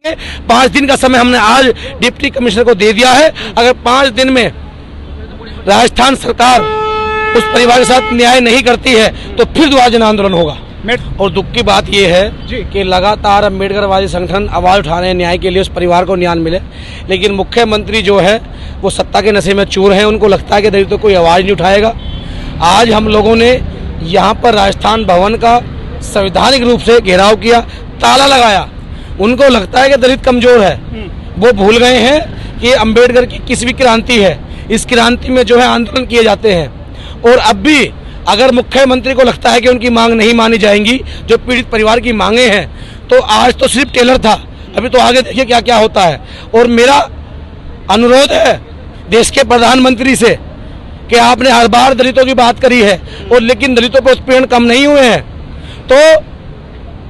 5 दिन का समय हमने आज डिप्टी कमिश्नर को दे दिया है। अगर 5 दिन में राजस्थान सरकार उस परिवार के साथ न्याय नहीं करती है तो फिर दोबारा जन आंदोलन होगा। और दुख की बात यह है कि लगातार अम्बेडकरवादी संगठन आवाज उठा रहे हैं न्याय के लिए, उस परिवार को न्याय मिले, लेकिन मुख्यमंत्री जो है वो सत्ता के नशे में चूर हैं। उनको लगता है कि दलितों कोई आवाज़ नहीं उठाएगा। आज हम लोगों ने यहाँ पर राजस्थान भवन का संवैधानिक रूप से घेराव किया, ताला लगाया। उनको लगता है कि दलित कमजोर है, वो भूल गए हैं कि अम्बेडकर की किसवीं क्रांति है। इस क्रांति में जो है आंदोलन किए जाते हैं। और अब भी अगर मुख्यमंत्री को लगता है कि उनकी मांग नहीं मानी जाएंगी, जो पीड़ित परिवार की मांगे हैं, तो आज तो सिर्फ टेलर था, अभी तो आगे देखिए क्या क्या होता है। और मेरा अनुरोध है देश के प्रधानमंत्री से कि आपने हर बार दलितों की बात करी है और लेकिन दलितों पर उत्पीड़न कम नहीं हुए हैं, तो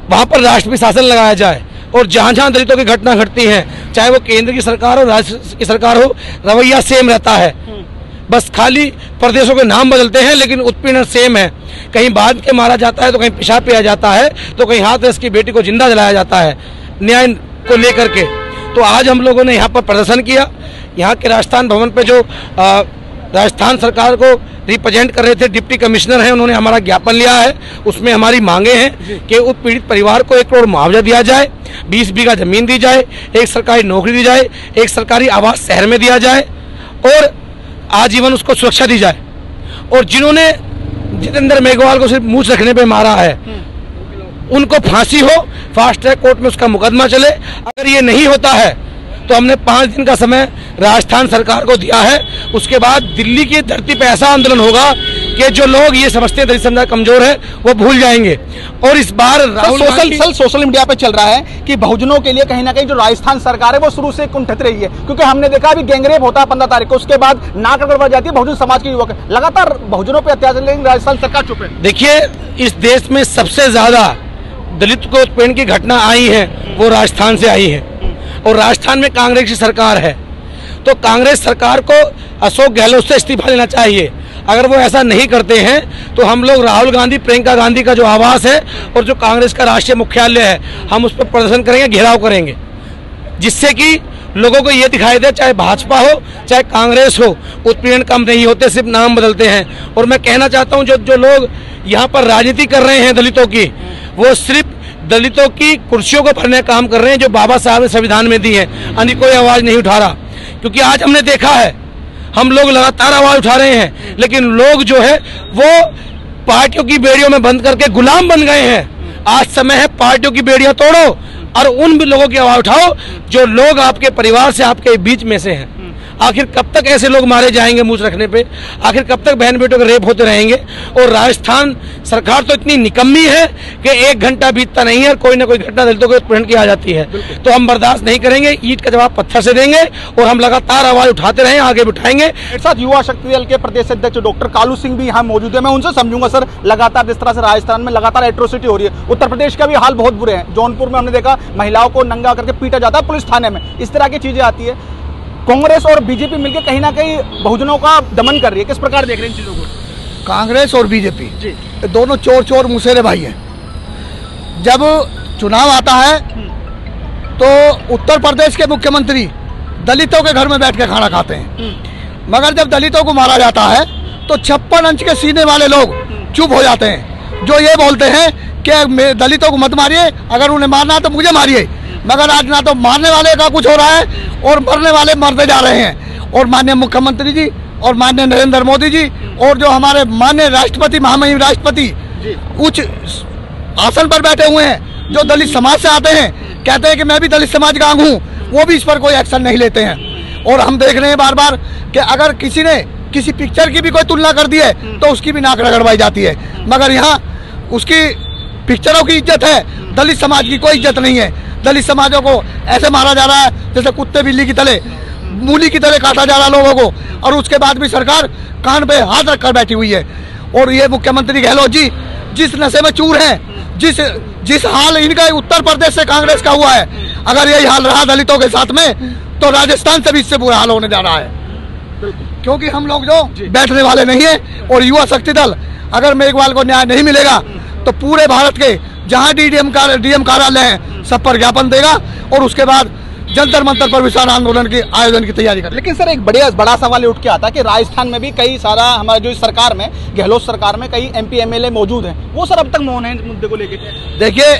वहां पर राष्ट्रपति शासन लगाया जाए। और जहां जहां दलितों की घटना घटती हैं, चाहे वो केंद्र की सरकार हो, राज्य की सरकार हो, रवैया सेम रहता है। बस खाली प्रदेशों के नाम बदलते हैं लेकिन उत्पीड़न सेम है। कहीं बांध के मारा जाता है तो कहीं पेशाब पिया जाता है, तो कहीं हाथरस की बेटी को जिंदा जलाया जाता है न्याय को लेकर के। तो आज हम लोगों ने यहाँ पर प्रदर्शन किया। यहाँ के राजस्थान भवन पे जो राजस्थान सरकार को रिप्रेजेंट कर रहे थे डिप्टी कमिश्नर हैं, उन्होंने हमारा ज्ञापन लिया है। उसमें हमारी मांगे हैं कि उस पीड़ित परिवार को 1 करोड़ मुआवजा दिया जाए, 20 बीघा जमीन दी जाए, एक सरकारी नौकरी दी जाए, एक सरकारी आवास शहर में दिया जाए और आजीवन उसको सुरक्षा दी जाए। और जिन्होंने जितेंद्र मेघवाल को सिर्फ मूछ रखने पे मारा है, उनको फांसी हो, फास्ट ट्रैक कोर्ट में उसका मुकदमा चले। अगर ये नहीं होता है तो हमने 5 दिन का समय राजस्थान सरकार को दिया है। उसके बाद दिल्ली की धरती पे ऐसा आंदोलन होगा कि जो लोग ये समझते हैं दलित समुदाय कमजोर है वो भूल जाएंगे। और इस बार सोशल मीडिया पे चल रहा है कि बहुजनों के लिए कहीं ना कहीं जो राजस्थान सरकार है वो शुरू से कुंठित रही है, क्योंकि हमने देखा अभी गैंगरेप होता है 15 तारीख को, उसके बाद नाक रगड़ जाती है बहुजन समाज के युवक, लगातार बहुजनों पर अत्याचार, लेकिन राजस्थान सरकार चुप है। देखिए, इस देश में सबसे ज्यादा दलित को उत्पीड़न की घटना आई है वो राजस्थान से आई है। और राजस्थान में कांग्रेस की सरकार है, तो कांग्रेस सरकार को अशोक गहलोत से इस्तीफा लेना चाहिए। अगर वो ऐसा नहीं करते हैं तो हम लोग राहुल गांधी, प्रियंका गांधी का जो आवास है और जो कांग्रेस का राष्ट्रीय मुख्यालय है, हम उस पर प्रदर्शन करेंगे, घेराव करेंगे, जिससे कि लोगों को ये दिखाई दे, चाहे भाजपा हो चाहे कांग्रेस हो, उत्पीड़न कम नहीं होते, सिर्फ नाम बदलते हैं। और मैं कहना चाहता हूँ जो लोग यहाँ पर राजनीति कर रहे हैं दलितों की, वो सिर्फ दलितों की कुर्सियों को भरने का काम कर रहे हैं जो बाबा साहब ने संविधान में दी है। अन्य कोई आवाज नहीं उठा रहा, क्योंकि आज हमने देखा है हम लोग लगातार आवाज उठा रहे हैं, लेकिन लोग जो है वो पार्टियों की बेड़ियों में बंद करके गुलाम बन गए हैं। आज समय है पार्टियों की बेड़ियां तोड़ो और उन भी लोगों की आवाज उठाओ जो लोग आपके परिवार से, आपके बीच में से हैं। आखिर कब तक ऐसे लोग मारे जाएंगे मूछ रखने पे? आखिर कब तक बहन बेटों के रेप होते रहेंगे? और राजस्थान सरकार तो इतनी निकम्मी है कि 1 घंटा बीतता नहीं है और कोई ना कोई घटना दलितों को उत्पीड़न की आ जाती है। तो हम बर्दाश्त नहीं करेंगे, ईंट का जवाब पत्थर से देंगे और हम लगातार आवाज उठाते रहें, आगे बिठाएंगे। मेरे साथ युवा शक्ति दल के प्रदेश अध्यक्ष डॉक्टर कालू सिंह भी यहाँ मौजूद है। मैं उनसे समझूंगा, सर, लगातार जिस तरह से राजस्थान में लगातार एट्रोसिटी हो रही है, उत्तर प्रदेश का भी हाल बहुत बुरे हैं। जौनपुर में हमने देखा महिलाओं को नंगा करके पीटा जाता है पुलिस थाने में, इस तरह की चीजें आती है। कांग्रेस और बीजेपी मिलकर कहीं ना कहीं बहुजनों का दमन कर रही है, किस प्रकार देख रहे हैं इन चीजों को? कांग्रेस और बीजेपी दोनों चोर मुसेरे भाई हैं। जब चुनाव आता है तो उत्तर प्रदेश के मुख्यमंत्री दलितों के घर में बैठ के खाना खाते हैं, मगर जब दलितों को मारा जाता है तो 56 इंच के सीने वाले लोग चुप हो जाते हैं, जो ये बोलते हैं कि दलितों को मत मारिए, अगर उन्हें मारना है तो मुझे मारिए। मगर आज ना तो मारने वाले का कुछ हो रहा है और मरने वाले मरते जा रहे हैं। और माननीय मुख्यमंत्री जी और माननीय नरेंद्र मोदी जी और जो हमारे माननीय राष्ट्रपति, महामहिम राष्ट्रपति उच्च आसन पर बैठे हुए हैं, जो दलित समाज से आते हैं, कहते हैं कि मैं भी दलित समाज का अंग हूँ, वो भी इस पर कोई एक्शन नहीं लेते हैं। और हम देख रहे हैं बार बार कि अगर किसी ने किसी पिक्चर की भी कोई तुलना कर दी है तो उसकी भी नाक रगड़वाई जाती है, मगर यहाँ उसकी पिक्चरों की इज्जत है, दलित समाज की कोई इज्जत नहीं है। दलित समाजों को ऐसे मारा जा रहा है जैसे कुत्ते बिल्ली की तरह, मूली की तरह काटा जा रहा है लोगों को, और उसके बाद भी सरकार कान पे हाथ रखकर बैठी हुई है। और ये मुख्यमंत्री गहलोत जी जिस नशे में चूर हैं, जिस हाल इनका उत्तर प्रदेश से कांग्रेस का हुआ है, अगर यही हाल रहा दलितों के साथ में तो राजस्थान से भी इससे बुरा हाल होने जा रहा है। क्योंकि हम लोग जो बैठने वाले नहीं है, और युवा शक्ति दल, अगर मेघवाल को न्याय नहीं मिलेगा तो पूरे भारत के जहां डीएम कार्यालय हैं सब पर ज्ञापन देगा और उसके बाद जंतर मंतर पर विशाल आंदोलन के आयोजन की तैयारी कर। लेकिन सर एक बड़ा सवाल उठ के आता है कि राजस्थान में भी कई सारा हमारे जो सरकार में गहलोत सरकार में कई MP MLA मौजूद हैं, वो सर अब तक मौन है इस मुद्दे को लेकर। देखिए,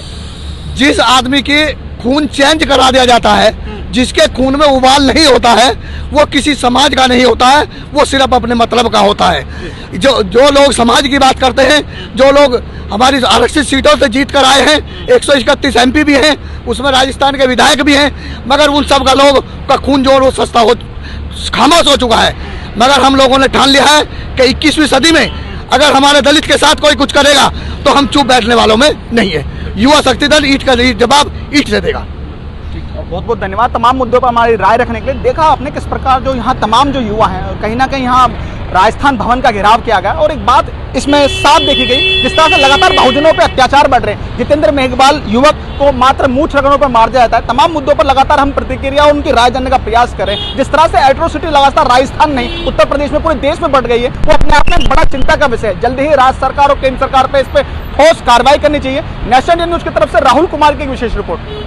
जिस आदमी की खून चेंज करा दिया जाता है, जिसके खून में उबाल नहीं होता है, वो किसी समाज का नहीं होता है, वो सिर्फ अपने मतलब का होता है। जो लोग समाज की बात करते हैं, जो लोग हमारी आरक्षित सीटों से जीत कर आए हैं, 131 MP भी हैं, उसमें राजस्थान के विधायक भी हैं, मगर उन सब का लोग का खून जो वो सस्ता हो खामोश हो चुका है। मगर हम लोगों ने ठान लिया है कि 21वीं सदी में अगर हमारे दलित के साथ कोई कुछ करेगा तो हम चुप बैठने वालों में नहीं है। युवा शक्ति दल ईंट का जवाब ईंट से देगा। बहुत बहुत धन्यवाद तमाम मुद्दों पर हमारी राय रखने के लिए। देखा आपने किस प्रकार जो यहाँ तमाम जो युवा हैं कहीं ना कहीं यहाँ राजस्थान भवन का घेराव किया गया और एक बात इसमें साफ देखी गई, जिस तरह से लगातार बहुजनों पे अत्याचार बढ़ रहे हैं। जितेंद्र मेघवाल युवक को मात्र मूछ रगड़ों पर मार दिया जाता है। तमाम मुद्दों पर लगातार हम प्रतिक्रिया और उनकी राय जानने का प्रयास करें। जिस तरह से एट्रोसिटी लगातार राजस्थान नहीं उत्तर प्रदेश में पूरे देश में बढ़ गई है, वो अपने आप में बड़ा चिंता का विषय है। जल्द ही राज्य सरकार और केंद्र सरकार पर इस पर ठोस कार्रवाई करनी चाहिए। नेशनल न्यूज की तरफ से राहुल कुमार की एक विशेष रिपोर्ट।